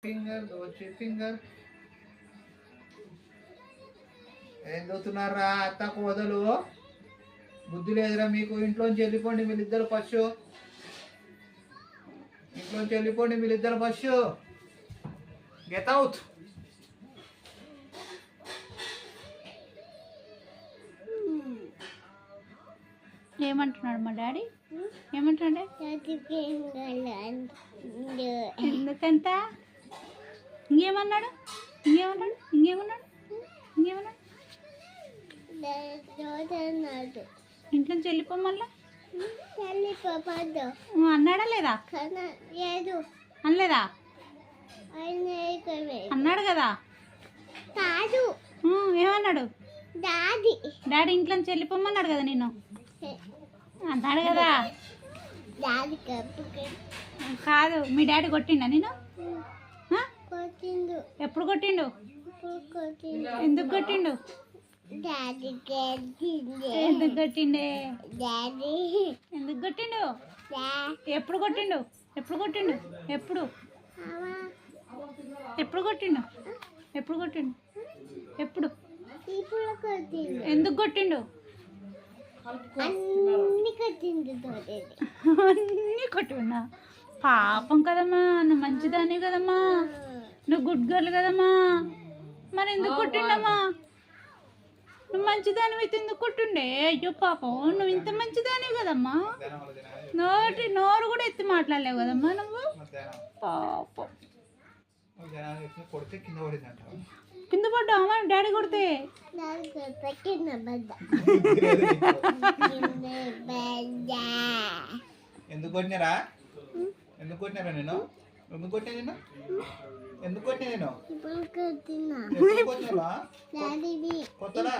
finger దోచి finger ఏం చదువుతున్నారా అత్త కోదలు బుద్ధి లేదురా మీకు ఇంట్లోంచి వెళ్ళిపోండి మీరిద్దరు ఫస్ట్ ఇంట్లోంచి వెళ్ళిపోండి మీరిద్దరు ఫస్ట్ గెట్ అవుట్ ఏమంటున్నాడు మా డాడీ ఏమంటున్నాడే ఎందుకంత ఇంకేమన్నాడు ఇంకేమన్నాడు ఇంకేమన్నాడు ఇంకేమన్నాడు ఇంట్లో వెళ్ళిపో మళ్ళా అన్నాడా లేదా అనలేదా అన్నాడు కదా ఏమన్నాడు డాడీ ఇంట్లో వెళ్ళిపోమన్నాడు కదా నేను అన్నాడు కదా కాదు మీ డాడీ కొట్టిండా నేను ఎప్పుడు కొట్టిండు ఎందుకు కొట్టిండు ఎందుకు కొట్టిండే ఎందుకు కొట్టిండు ఎప్పుడు కొట్టిండు ఎప్పుడు కొట్టిండు ఎప్పుడు ఎప్పుడు కొట్టిండు ఎప్పుడు కొట్టిండు ఎప్పుడు ఎందుకు కొట్టిండు అన్నీ కొట్టిండా పాపం కదమ్మా నువ్వు మంచిదాని కదమ్మా నువ్వు గుడ్ గర్ల్ కదమ్మా మరి ఎందుకు కొట్టిండమ్మా నువ్వు మంచిదాని అయితే ఎందుకు కొట్టిండే అయ్యో పాపం నువ్వు ఇంత మంచిదాని కదమ్మా నోరు కూడా ఎత్తి మాట్లాడలేవు కదమ్మా నువ్వు పాపం కింద పడ్డావా డాడీ కొడితే ఎందుకు కొట్టినారా ఎందుకు కొట్టినారా నేను ఎందుకు కొట్టినా నేను ఎందుకు కొట్టినా నేను కొత్తలా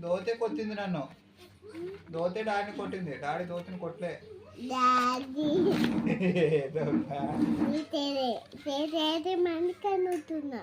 దోతే కొట్టింది నన్ను దోతే డాడీని కొట్టింది డాడీ దోతిని కొట్టలే మనకనుతున్నా